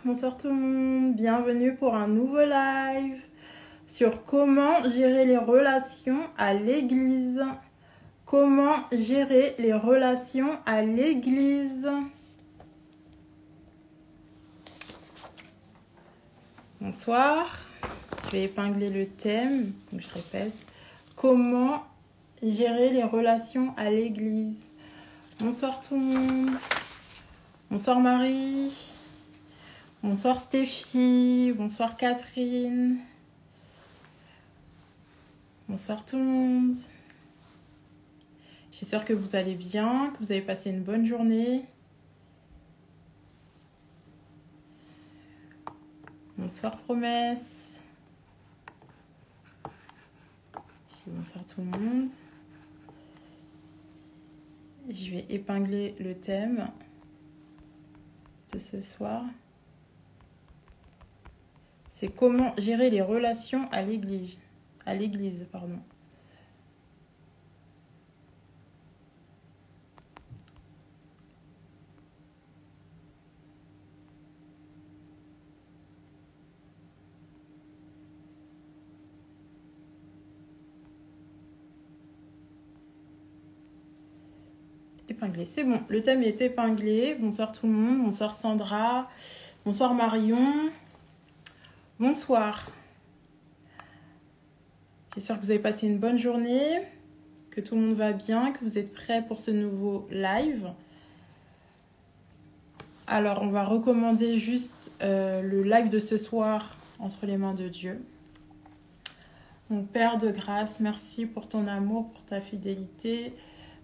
bonsoir tout le monde, bienvenue pour un nouveau live sur comment gérer les relations à l'église. Comment gérer les relations à l'église. Bonsoir, je vais épingler le thème, donc je répète, comment gérer les relations à l'église. Bonsoir tout le monde, bonsoir Marie. Bonsoir Stéphie, bonsoir Catherine, bonsoir tout le monde. J'espère que vous allez bien, que vous avez passé une bonne journée. Bonsoir Promesse. Bonsoir tout le monde. Je vais épingler le thème de ce soir. C'est comment gérer les relations à l'église. Pardon. Épinglé, c'est bon. Le thème est épinglé. Bonsoir tout le monde. Bonsoir Sandra. Bonsoir Marion. Bonsoir. J'espère que vous avez passé une bonne journée, que tout le monde va bien, que vous êtes prêts pour ce nouveau live. Alors, on va recommander juste le live de ce soir entre les mains de Dieu. Mon Père de grâce, merci pour ton amour, pour ta fidélité.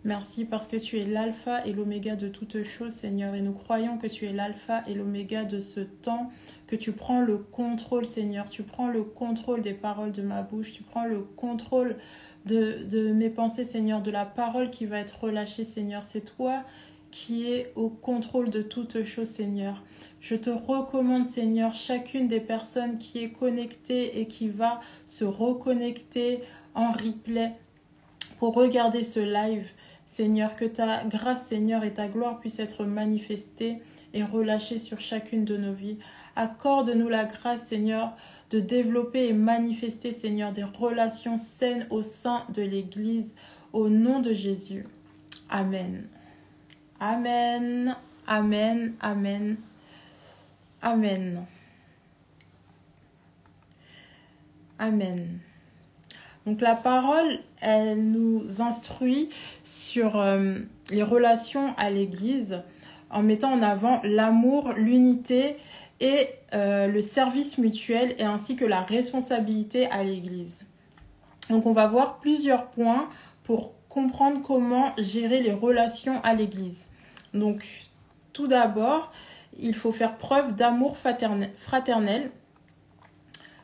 Merci parce que tu es l'alpha et l'oméga de toutes choses, Seigneur. Et nous croyons que tu es l'alpha et l'oméga de ce temps, que tu prends le contrôle, Seigneur. Tu prends le contrôle des paroles de ma bouche. Tu prends le contrôle de mes pensées, Seigneur, de la parole qui va être relâchée, Seigneur. C'est toi qui es au contrôle de toutes choses, Seigneur. Je te recommande, Seigneur, chacune des personnes qui est connectée et qui va se reconnecter en replay pour regarder ce live. Seigneur, que ta grâce, Seigneur, et ta gloire puissent être manifestées et relâchées sur chacune de nos vies. Accorde-nous la grâce, Seigneur, de développer et manifester, Seigneur, des relations saines au sein de l'Église, au nom de Jésus. Amen. Amen. Amen. Amen. Amen. Amen. Donc la parole, elle nous instruit sur les relations à l'Église en mettant en avant l'amour, l'unité et le service mutuel et ainsi que la responsabilité à l'Église. Donc on va voir plusieurs points pour comprendre comment gérer les relations à l'Église. Donc tout d'abord, il faut faire preuve d'amour fraternel.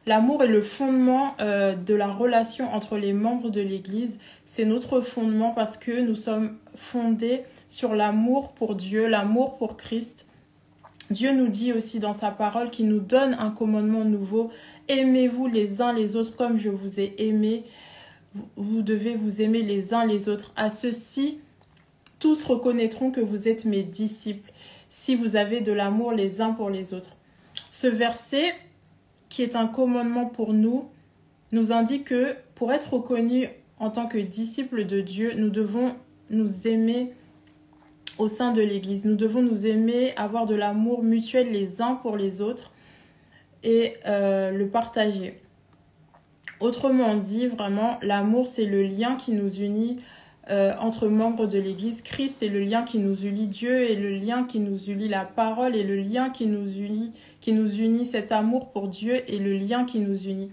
L'amour est le fondement de la relation entre les membres de l'Église. C'est notre fondement parce que nous sommes fondés sur l'amour pour Dieu, l'amour pour Christ. Dieu nous dit aussi dans sa parole qu'il nous donne un commandement nouveau. Aimez-vous les uns les autres comme je vous ai aimé. Vous devez vous aimer les uns les autres. À ceux-ci, tous reconnaîtront que vous êtes mes disciples si vous avez de l'amour les uns pour les autres. Ce verset, qui est un commandement pour nous, nous indique que pour être reconnus en tant que disciples de Dieu, nous devons nous aimer au sein de l'Église. Nous devons nous aimer, avoir de l'amour mutuel les uns pour les autres et le partager. Autrement dit, vraiment, l'amour, c'est le lien qui nous unit entre membres de l'Église. Christ est le lien qui nous unit, Dieu est le lien qui nous unit, la parole est le lien qui nous unit, cet amour pour Dieu est le lien qui nous unit.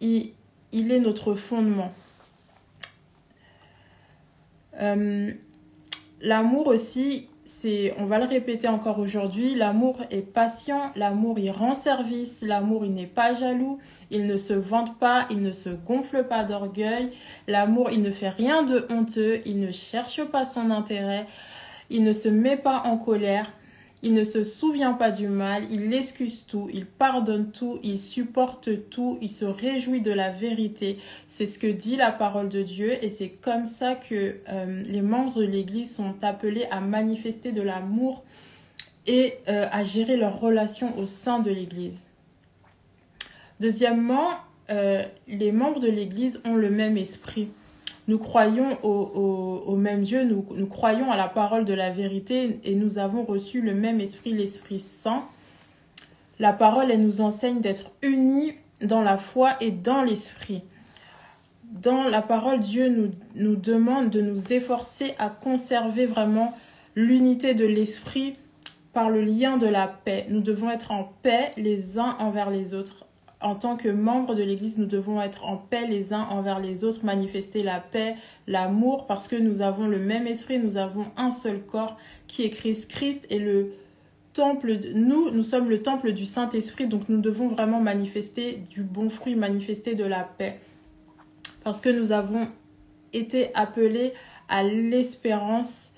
Il est notre fondement. L'amour aussi, on va le répéter encore aujourd'hui, l'amour est patient, l'amour il rend service, l'amour il n'est pas jaloux, il ne se vante pas, il ne se gonfle pas d'orgueil, l'amour il ne fait rien de honteux, il ne cherche pas son intérêt, il ne se met pas en colère, il ne se souvient pas du mal, il excuse tout, il pardonne tout, il supporte tout, il se réjouit de la vérité. C'est ce que dit la parole de Dieu et c'est comme ça que les membres de l'Église sont appelés à manifester de l'amour et à gérer leurs relations au sein de l'Église. Deuxièmement, les membres de l'Église ont le même esprit. Nous croyons au même Dieu, nous croyons à la parole de la vérité et nous avons reçu le même esprit, l'Esprit Saint. La parole, elle nous enseigne d'être unis dans la foi et dans l'esprit. Dans la parole, Dieu nous demande de nous efforcer à conserver vraiment l'unité de l'esprit par le lien de la paix. Nous devons être en paix les uns envers les autres. En tant que membres de l'Église, nous devons être en paix les uns envers les autres, manifester la paix, l'amour, parce que nous avons le même esprit, nous avons un seul corps qui est Christ. Christ est le temple, nous sommes le temple du Saint-Esprit, donc nous devons vraiment manifester du bon fruit, manifester de la paix. Parce que nous avons été appelés à l'espérance,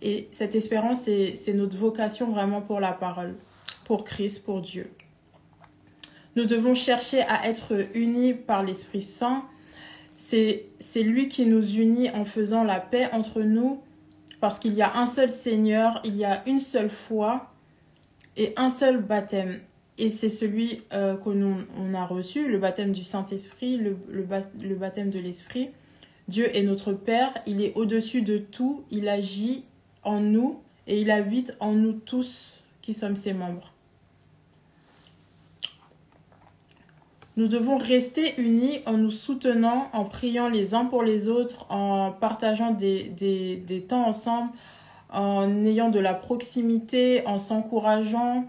et cette espérance, c'est notre vocation vraiment pour la parole, pour Christ, pour Dieu. Nous devons chercher à être unis par l'Esprit Saint. C'est lui qui nous unit en faisant la paix entre nous, parce qu'il y a un seul Seigneur, il y a une seule foi et un seul baptême. Et c'est celui qu'on a reçu, le baptême du Saint-Esprit, le baptême de l'Esprit. Dieu est notre Père, il est au-dessus de tout, il agit en nous et il habite en nous tous qui sommes ses membres. Nous devons rester unis en nous soutenant, en priant les uns pour les autres, en partageant des temps ensemble, en ayant de la proximité, en s'encourageant,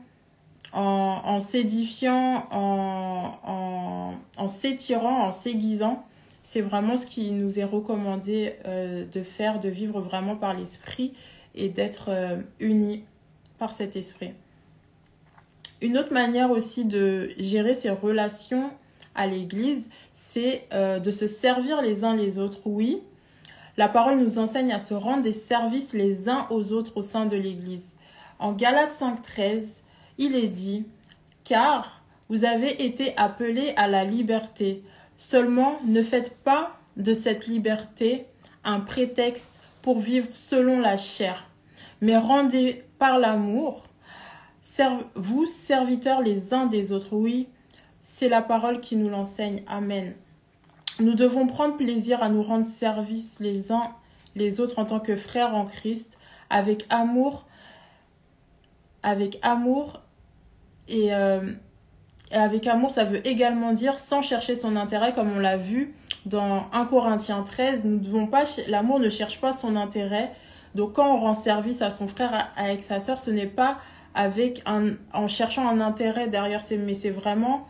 en s'édifiant, en s'étirant, en s'aiguisant. C'est vraiment ce qui nous est recommandé de faire, de vivre vraiment par l'esprit et d'être unis par cet esprit. Une autre manière aussi de gérer ses relations à l'Église, c'est de se servir les uns les autres. Oui, la parole nous enseigne à se rendre des services les uns aux autres au sein de l'Église. En Galates 5,13, il est dit « Car vous avez été appelés à la liberté. Seulement, ne faites pas de cette liberté un prétexte pour vivre selon la chair, mais rendez par l'amour. Vous, serviteurs les uns des autres. » Oui, c'est la parole qui nous l'enseigne. Amen. Nous devons prendre plaisir à nous rendre service les uns les autres en tant que frères en Christ, avec amour et avec amour, ça veut également dire sans chercher son intérêt, comme on l'a vu dans 1 Corinthiens 13. L'amour ne cherche pas son intérêt. Donc quand on rend service à son frère avec sa sœur, ce n'est pas en cherchant un intérêt derrière, mais c'est vraiment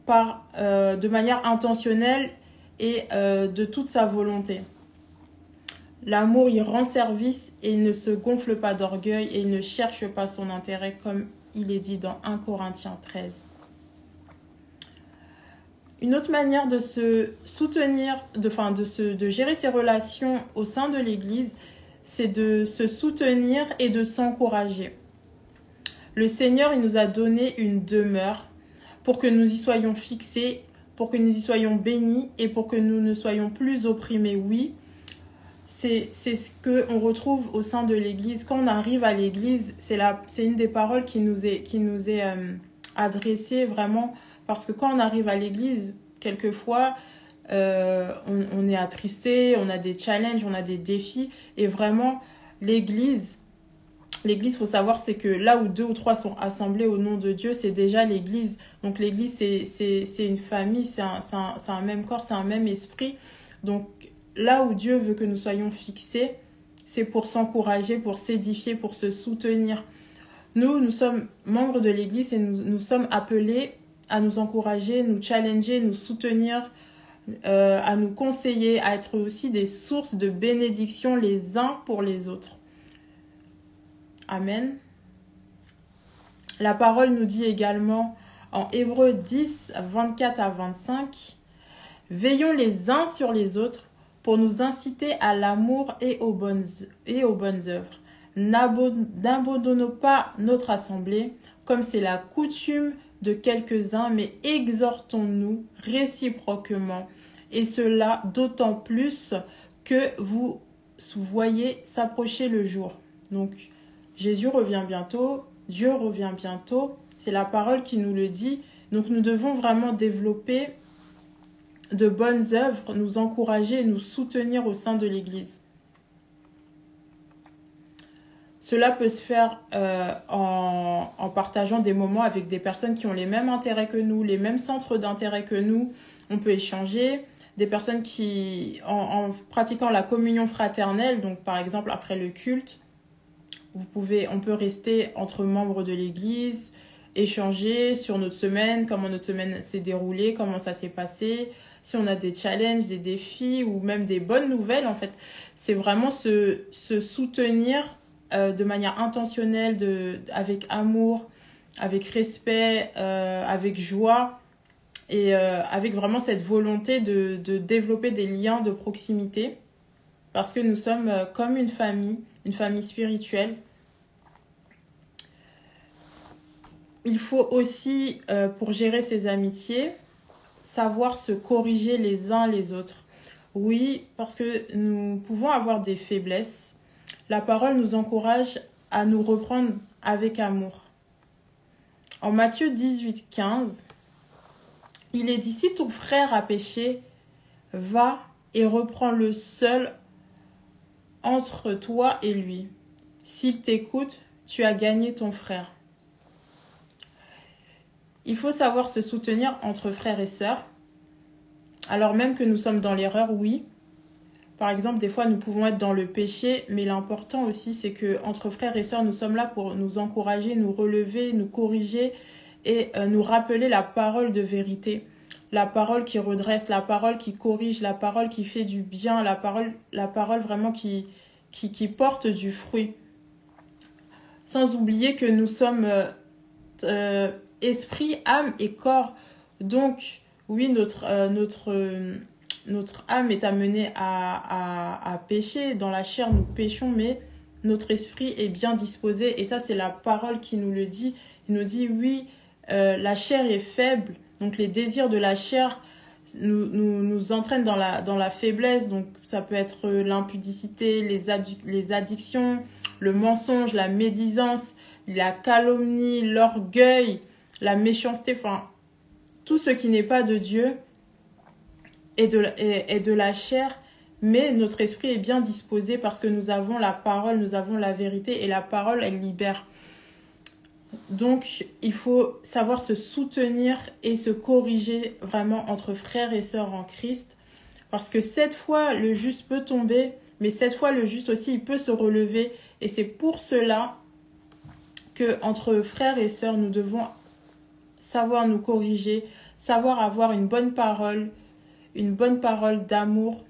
de manière intentionnelle et de toute sa volonté. L'amour, il rend service et il ne se gonfle pas d'orgueil et il ne cherche pas son intérêt, comme il est dit dans 1 Corinthiens 13. Une autre manière de se soutenir, de gérer ses relations au sein de l'Église, c'est de se soutenir et de s'encourager. Le Seigneur, il nous a donné une demeure pour que nous y soyons fixés, pour que nous y soyons bénis et pour que nous ne soyons plus opprimés. Oui, c'est ce qu'on retrouve au sein de l'Église. Quand on arrive à l'Église, c'est une des paroles qui nous est adressée vraiment. Parce que quand on arrive à l'Église, quelquefois, on est attristé, on a des challenges, on a des défis. Et vraiment, l'Église, il faut savoir, c'est que là où 2 ou 3 sont assemblés au nom de Dieu, c'est déjà l'Église. Donc l'Église, c'est une famille, c'est un même corps, c'est un même esprit. Donc là où Dieu veut que nous soyons fixés, c'est pour s'encourager, pour s'édifier, pour se soutenir. Nous sommes membres de l'Église et nous sommes appelés à nous encourager, nous challenger, nous soutenir, à nous conseiller, à être aussi des sources de bénédiction les uns pour les autres. Amen. La parole nous dit également en Hébreux 10, 24 à 25, « Veillons les uns sur les autres pour nous inciter à l'amour et aux bonnes œuvres. N'abandonnons pas notre assemblée, comme c'est la coutume de quelques-uns, mais exhortons-nous réciproquement, et cela d'autant plus que vous voyez s'approcher le jour. » Donc, Jésus revient bientôt, Dieu revient bientôt. C'est la parole qui nous le dit. Donc nous devons vraiment développer de bonnes œuvres, nous encourager et nous soutenir au sein de l'Église. Cela peut se faire en partageant des moments avec des personnes qui ont les mêmes intérêts que nous, les mêmes centres d'intérêt que nous. On peut échanger. Des personnes qui, en pratiquant la communion fraternelle, donc par exemple après le culte, on peut rester entre membres de l'Église, échanger sur notre semaine, comment notre semaine s'est déroulée, comment ça s'est passé, si on a des challenges, des défis ou même des bonnes nouvelles. En fait, c'est vraiment se soutenir de manière intentionnelle, avec amour, avec respect, avec joie et avec vraiment cette volonté de développer des liens de proximité parce que nous sommes comme une famille spirituelle. Il faut aussi, pour gérer ses amitiés, savoir se corriger les uns les autres. Oui, parce que nous pouvons avoir des faiblesses. La parole nous encourage à nous reprendre avec amour. En Matthieu 18:15, il est dit, si ton frère a péché, va et reprends-le seul entre toi et lui. S'il t'écoute, tu as gagné ton frère. Il faut savoir se soutenir entre frères et sœurs, alors même que nous sommes dans l'erreur, oui. Par exemple, des fois, nous pouvons être dans le péché, mais l'important aussi, c'est que entre frères et sœurs, nous sommes là pour nous encourager, nous relever, nous corriger et nous rappeler la parole de vérité. La parole qui redresse, la parole qui corrige, la parole qui fait du bien, la parole vraiment qui porte du fruit. Sans oublier que nous sommes esprit, âme et corps. Donc, oui, notre âme est amenée à pécher. Dans la chair, nous péchons, mais notre esprit est bien disposé. Et ça, c'est la parole qui nous le dit. Il nous dit, oui, la chair est faible. Donc, les désirs de la chair nous entraînent dans la faiblesse. Donc, ça peut être l'impudicité, les addictions, le mensonge, la médisance, la calomnie, l'orgueil, la méchanceté, enfin, tout ce qui n'est pas de Dieu est de la chair, mais notre esprit est bien disposé parce que nous avons la parole, nous avons la vérité et la parole, elle libère. Donc, il faut savoir se soutenir et se corriger vraiment entre frères et sœurs en Christ parce que 7 fois, le juste peut tomber, mais 7 fois, le juste aussi, il peut se relever et c'est pour cela que entre frères et sœurs, nous devons savoir nous corriger, savoir avoir une bonne parole d'amour,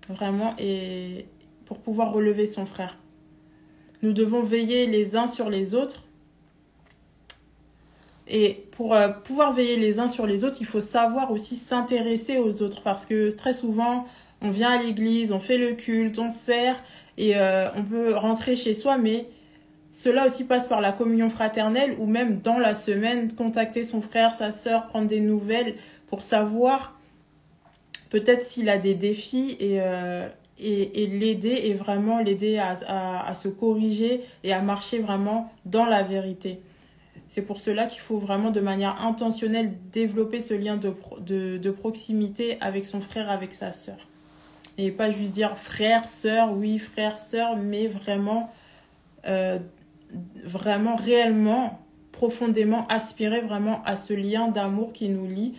vraiment, et pour pouvoir relever son frère. Nous devons veiller les uns sur les autres. Et pour pouvoir veiller les uns sur les autres, il faut savoir aussi s'intéresser aux autres. Parce que très souvent, on vient à l'église, on fait le culte, on sert, et on peut rentrer chez soi, mais cela aussi passe par la communion fraternelle ou même dans la semaine, contacter son frère, sa sœur, prendre des nouvelles pour savoir peut-être s'il a des défis et l'aider et vraiment l'aider à se corriger et à marcher vraiment dans la vérité. C'est pour cela qu'il faut vraiment de manière intentionnelle développer ce lien de proximité avec son frère, avec sa sœur. Et pas juste dire frère, sœur, oui, frère, sœur, mais vraiment réellement, profondément aspirer vraiment à ce lien d'amour qui nous lie,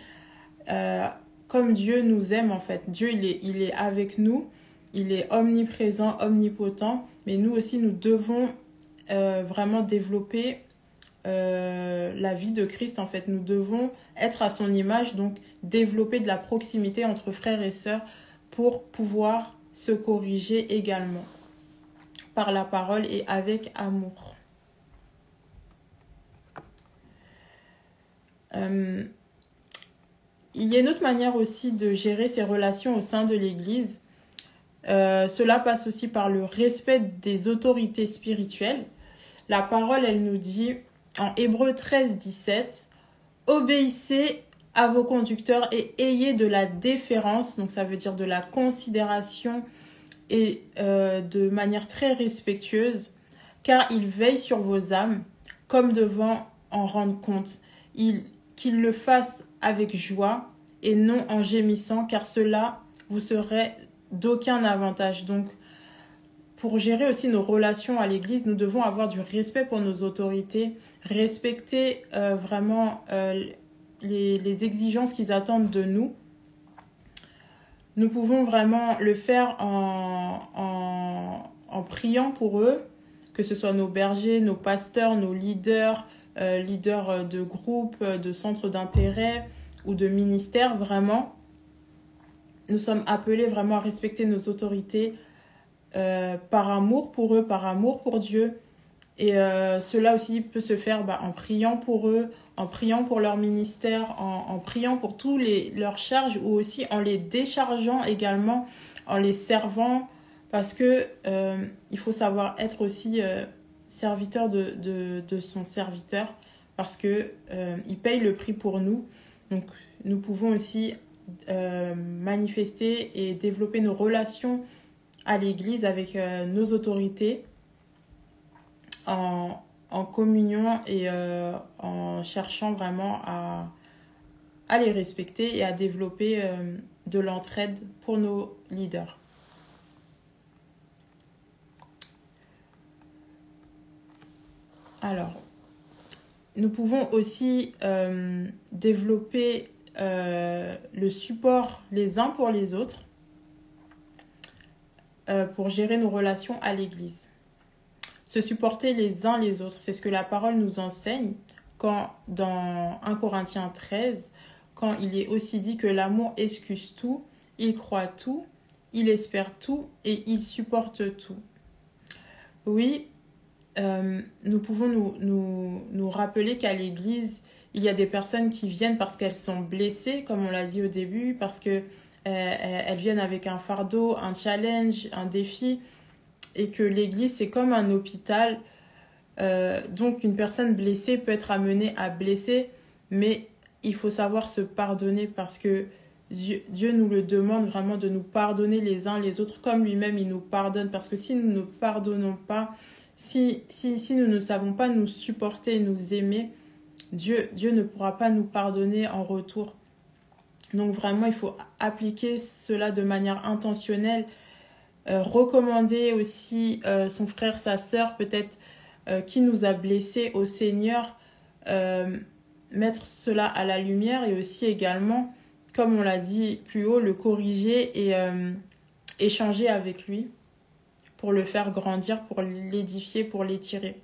comme Dieu nous aime en fait. Dieu, il est avec nous, il est omniprésent, omnipotent, mais nous aussi, nous devons vraiment développer la vie de Christ en fait. Nous devons être à son image, donc développer de la proximité entre frères et sœurs pour pouvoir se corriger également par la parole et avec amour. Il y a une autre manière aussi de gérer ses relations au sein de l'Église. Cela passe aussi par le respect des autorités spirituelles. La parole, elle nous dit en Hébreux 13:17, « Obéissez à vos conducteurs et ayez de la déférence », donc ça veut dire de la considération et de manière très respectueuse, « car ils veillent sur vos âmes, comme devant en rendre compte. Qu'il le fasse avec joie et non en gémissant, car cela vous serait d'aucun avantage. Donc, pour gérer aussi nos relations à l'Église, nous devons avoir du respect pour nos autorités, respecter vraiment les exigences qu'ils attendent de nous. Nous pouvons vraiment le faire en priant pour eux, que ce soit nos bergers, nos pasteurs, nos leaders, leaders de groupes, de centres d'intérêt ou de ministères, vraiment. Nous sommes appelés vraiment à respecter nos autorités par amour pour eux, par amour pour Dieu. Et cela aussi peut se faire en priant pour eux, en priant pour leur ministère, en priant pour tous leurs charges ou aussi en les déchargeant également, en les servant. Parce que il faut savoir être aussi serviteur de son serviteur parce que il paye le prix pour nous. Donc nous pouvons aussi manifester et développer nos relations à l'Église avec nos autorités en communion et en cherchant vraiment à les respecter et à développer de l'entraide pour nos leaders. Alors, nous pouvons aussi développer le support les uns pour les autres pour gérer nos relations à l'Église. Se supporter les uns les autres, c'est ce que la parole nous enseigne quand, dans 1 Corinthiens 13, quand il est aussi dit que l'amour excuse tout, il croit tout, il espère tout et il supporte tout. Oui, nous pouvons nous rappeler qu'à l'Église, il y a des personnes qui viennent parce qu'elles sont blessées, comme on l'a dit au début, parce que elles viennent avec un fardeau, un challenge, un défi, et que l'Église, c'est comme un hôpital. Donc, une personne blessée peut être amenée à blesser, mais il faut savoir se pardonner parce que Dieu nous le demande vraiment de nous pardonner les uns les autres comme lui-même il nous pardonne. Parce que si nous ne pardonnons pas, si nous ne savons pas nous supporter et nous aimer, Dieu ne pourra pas nous pardonner en retour. Donc vraiment, il faut appliquer cela de manière intentionnelle. Recommander aussi son frère, sa sœur, peut-être qui nous a blessés au Seigneur, mettre cela à la lumière et aussi également, comme on l'a dit plus haut, le corriger et échanger avec lui pour le faire grandir, pour l'édifier, pour l'étirer.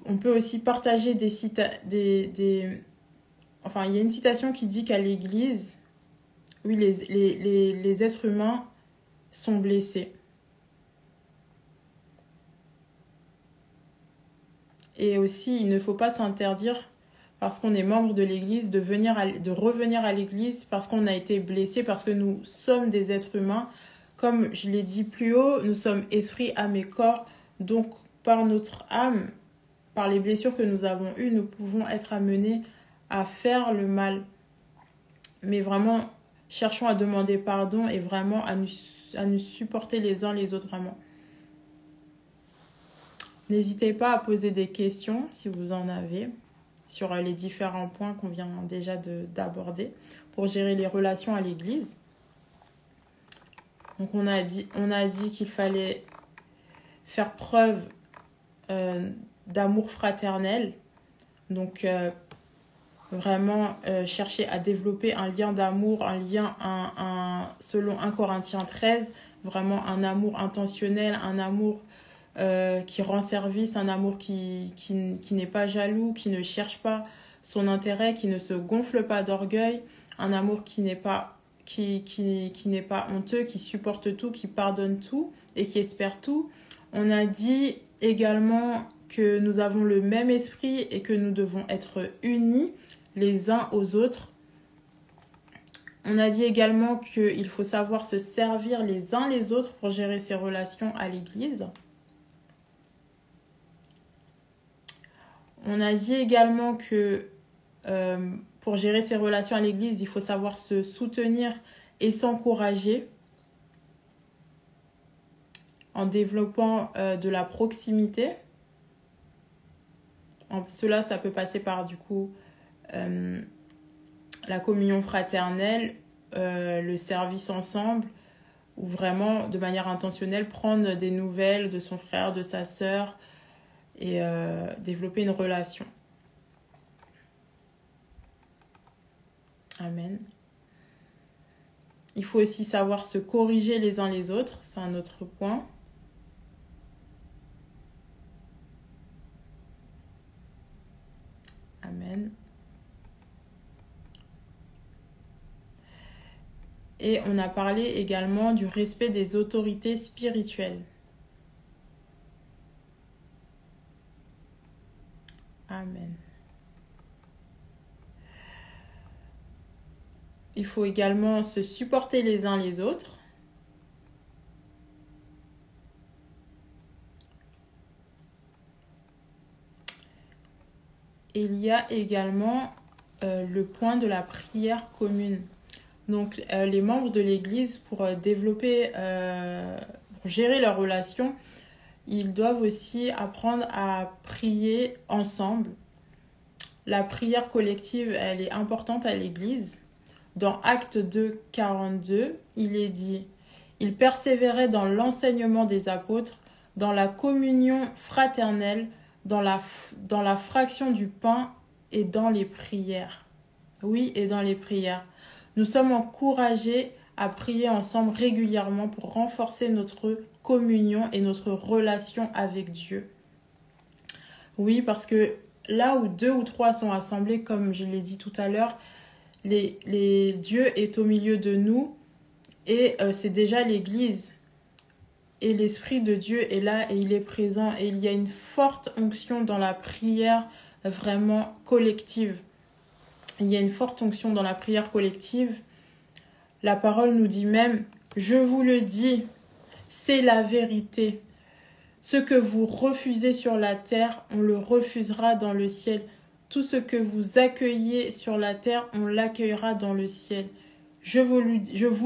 On peut aussi partager Enfin, il y a une citation qui dit qu'à l'Église, oui, les êtres humains sont blessés. Et aussi, il ne faut pas s'interdire, parce qu'on est membre de l'Église, de revenir à l'Église parce qu'on a été blessé, parce que nous sommes des êtres humains. Comme je l'ai dit plus haut, nous sommes esprit, âme et corps. Donc, par notre âme, par les blessures que nous avons eues, nous pouvons être amenés à faire le mal. Mais vraiment, cherchons à demander pardon et vraiment à nous supporter les uns les autres, vraiment. N'hésitez pas à poser des questions si vous en avez sur les différents points qu'on vient déjà d'aborder pour gérer les relations à l'Église. Donc on a dit qu'il fallait faire preuve d'amour fraternel. Donc vraiment chercher à développer un lien d'amour, un lien selon 1 Corinthiens 13, vraiment un amour intentionnel, un amour qui rend service, un amour qui n'est pas jaloux, qui ne cherche pas son intérêt, qui ne se gonfle pas d'orgueil, un amour qui n'est pas honteux, qui supporte tout, qui pardonne tout et qui espère tout. On a dit également que nous avons le même esprit et que nous devons être unis les uns aux autres. On a dit également qu'il faut savoir se servir les uns les autres pour gérer ses relations à l'Église. On a dit également que pour gérer ses relations à l'Église, il faut savoir se soutenir et s'encourager en développant de la proximité. Cela, ça peut passer par du coup la communion fraternelle, le service ensemble, ou vraiment de manière intentionnelle prendre des nouvelles de son frère, de sa sœur et développer une relation. Amen. Il faut aussi savoir se corriger les uns les autres, c'est un autre point. Amen. Et on a parlé également du respect des autorités spirituelles. Amen. Il faut également se supporter les uns les autres. Et il y a également le point de la prière commune. Donc, les membres de l'Église, pour développer, pour gérer leurs relations, ils doivent aussi apprendre à prier ensemble. La prière collective, elle est importante à l'Église. Dans Actes 2, 42, il est dit « Ils persévéraient dans l'enseignement des apôtres, dans la communion fraternelle, dans la fraction du pain et dans les prières. » Oui, et dans les prières. Nous sommes encouragés à prier ensemble régulièrement pour renforcer notre communion et notre relation avec Dieu. Oui, parce que là où 2 ou 3 sont assemblés, comme je l'ai dit tout à l'heure, Dieu est au milieu de nous et c'est déjà l'Église. Et l'Esprit de Dieu est là et il est présent. Et il y a une forte onction dans la prière vraiment collective. Il y a une forte onction dans la prière collective. La parole nous dit même, je vous le dis, c'est la vérité. Ce que vous refusez sur la terre, on le refusera dans le ciel. Tout ce que vous accueillez sur la terre, on l'accueillera dans le ciel. Je vous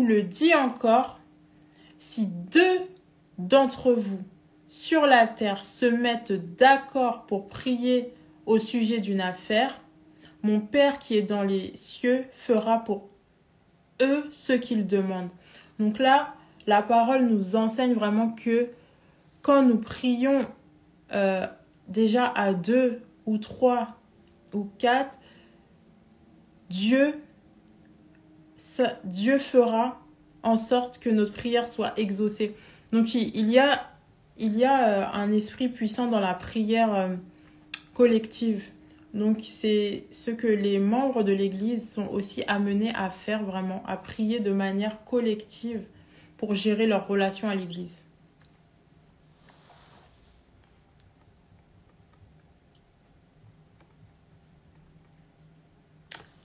le dis encore, si 2 d'entre vous sur la terre se mettent d'accord pour prier au sujet d'une affaire, mon Père qui est dans les cieux fera pour eux ce qu'ils demandent. Donc là, la parole nous enseigne vraiment que quand nous prions déjà à 2 ou 3 ou 4, Dieu fera en sorte que notre prière soit exaucée. Donc il y a un esprit puissant dans la prière collective. Donc c'est ce que les membres de l'Église sont aussi amenés à faire vraiment, à prier de manière collective pour gérer leurs relations à l'Église.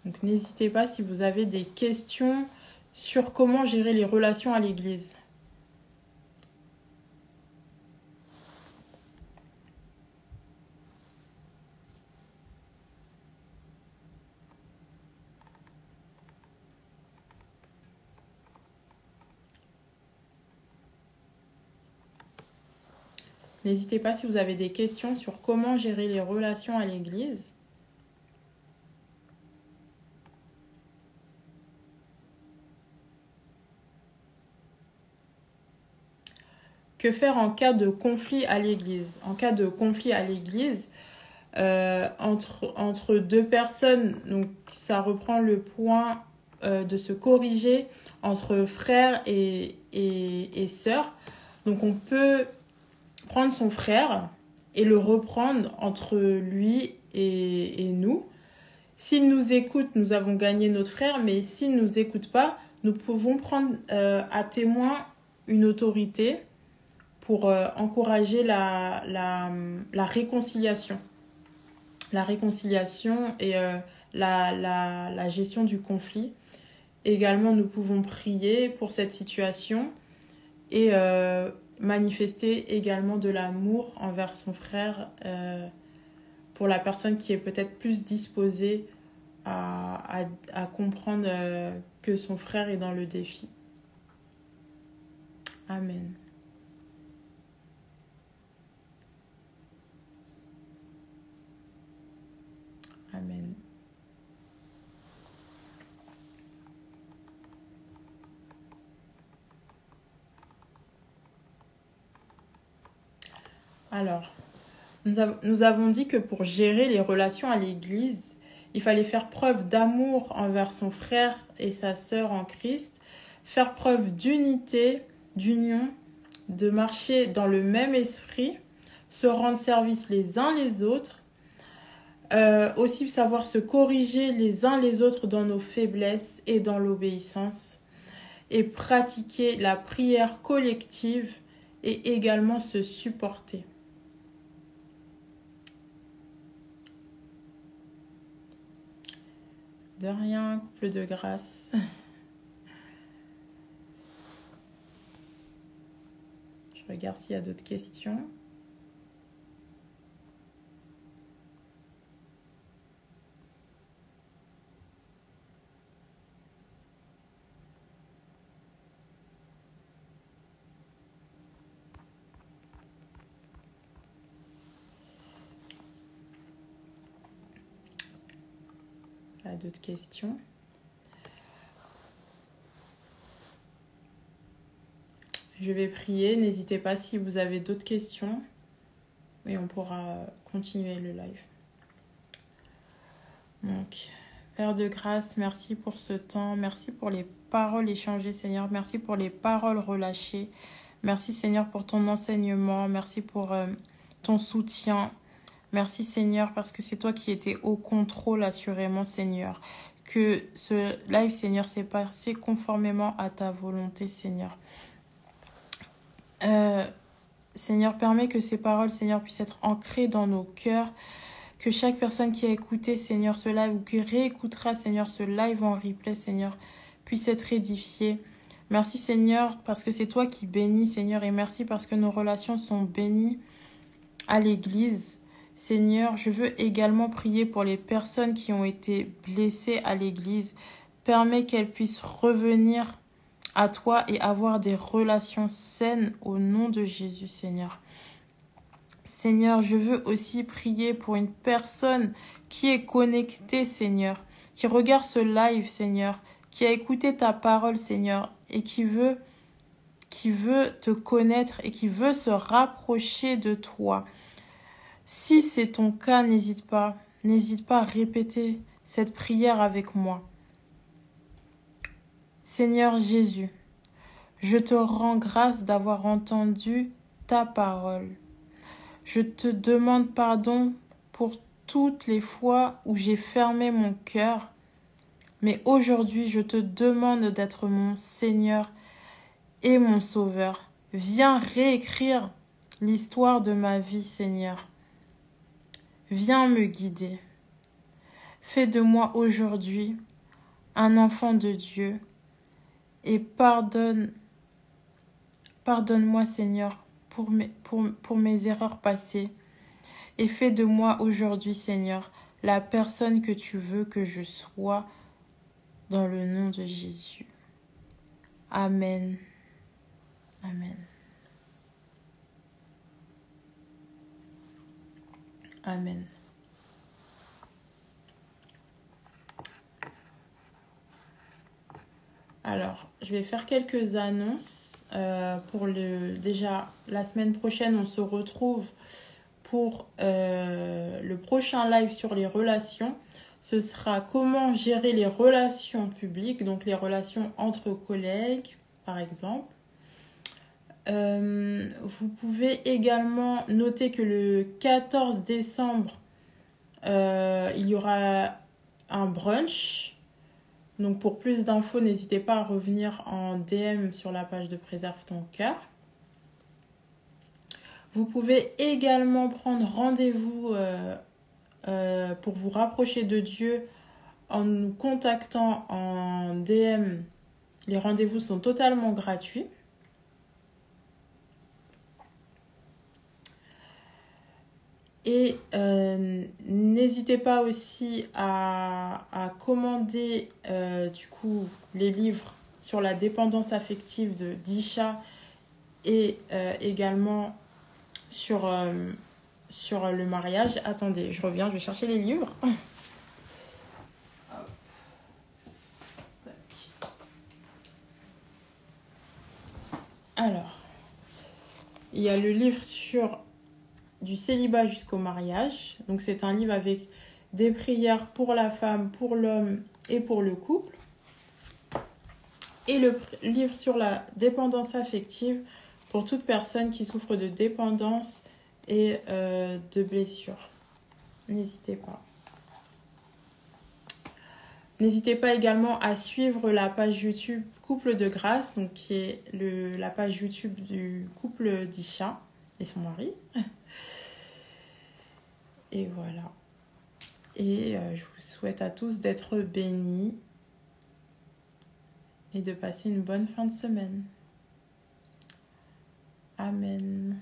Donc n'hésitez pas si vous avez des questions sur comment gérer les relations à l'Église. N'hésitez pas si vous avez des questions sur comment gérer les relations à l'Église. Que faire en cas de conflit à l'Église? En cas de conflit à l'Église, entre 2 personnes, donc ça reprend le point de se corriger entre frères et sœurs. Donc on peut prendre son frère et le reprendre entre lui et nous. S'il nous écoute, nous avons gagné notre frère, mais s'il ne nous écoute pas, nous pouvons prendre à témoin une autorité pour encourager la réconciliation. La réconciliation et la gestion du conflit. Également, nous pouvons prier pour cette situation et manifester également de l'amour envers son frère pour la personne qui est peut-être plus disposée à comprendre que son frère est dans le défi. Amen. Amen. Alors, nous avons dit que pour gérer les relations à l'Église, il fallait faire preuve d'amour envers son frère et sa sœur en Christ, faire preuve d'unité, d'union, de marcher dans le même esprit, se rendre service les uns les autres, aussi savoir se corriger les uns les autres dans nos faiblesses et dans l'obéissance, et pratiquer la prière collective et également se supporter. De rien, couple de grâce. Je regarde s'il y a d'autres questions. Il y a d'autres questions. Je vais prier. N'hésitez pas si vous avez d'autres questions. Et on pourra continuer le live. Donc, Père de grâce, merci pour ce temps. Merci pour les paroles échangées, Seigneur. Merci pour les paroles relâchées. Merci, Seigneur, pour ton enseignement. Merci pour ton soutien. Merci, Seigneur, parce que c'est toi qui étais au contrôle, assurément, Seigneur. Que ce live, Seigneur, s'est passé conformément à ta volonté, Seigneur. Seigneur, permets que ces paroles, Seigneur, puissent être ancrées dans nos cœurs. Que chaque personne qui a écouté, Seigneur, ce live ou qui réécoutera, Seigneur, ce live en replay, Seigneur, puisse être édifiée. Merci, Seigneur, parce que c'est toi qui bénis, Seigneur, et merci parce que nos relations sont bénies à l'Église. Seigneur, je veux également prier pour les personnes qui ont été blessées à l'Église. Permets qu'elles puissent revenir à toi et avoir des relations saines au nom de Jésus, Seigneur. Seigneur, je veux aussi prier pour une personne qui est connectée, Seigneur, qui regarde ce live, Seigneur, qui a écouté ta parole, Seigneur, et qui veut te connaître et qui veut se rapprocher de toi. Si c'est ton cas, n'hésite pas à répéter cette prière avec moi. Seigneur Jésus, je te rends grâce d'avoir entendu ta parole. Je te demande pardon pour toutes les fois où j'ai fermé mon cœur. Mais aujourd'hui, je te demande d'être mon Seigneur et mon Sauveur. Viens réécrire l'histoire de ma vie, Seigneur. Viens me guider. Fais de moi aujourd'hui un enfant de Dieu et pardonne-moi, Seigneur, pour mes erreurs passées. Et fais de moi aujourd'hui, Seigneur, la personne que tu veux que je sois dans le nom de Jésus. Amen. Amen. Amen. Alors, je vais faire quelques annonces. Déjà, la semaine prochaine, on se retrouve pour le prochain live sur les relations. Ce sera comment gérer les relations publiques, donc les relations entre collègues, par exemple. Vous pouvez également noter que le 14 décembre, il y aura un brunch. Donc pour plus d'infos, n'hésitez pas à revenir en DM sur la page de Préserve ton cœur. Vous pouvez également prendre rendez-vous pour vous rapprocher de Dieu en nous contactant en DM. Les rendez-vous sont totalement gratuits. Et n'hésitez pas aussi à commander du coup les livres sur la dépendance affective de Disha et également sur le mariage. Attendez, je reviens, je vais chercher les livres. Il y a le livre sur du célibat jusqu'au mariage. Donc c'est un livre avec des prières pour la femme, pour l'homme et pour le couple. Et le livre sur la dépendance affective pour toute personne qui souffre de dépendance et de blessures. N'hésitez pas. N'hésitez pas également à suivre la page YouTube Couple de Grâce, donc qui est la page YouTube du couple d'Isha et son mari. Et voilà. Et je vous souhaite à tous d'être bénis et de passer une bonne fin de semaine. Amen.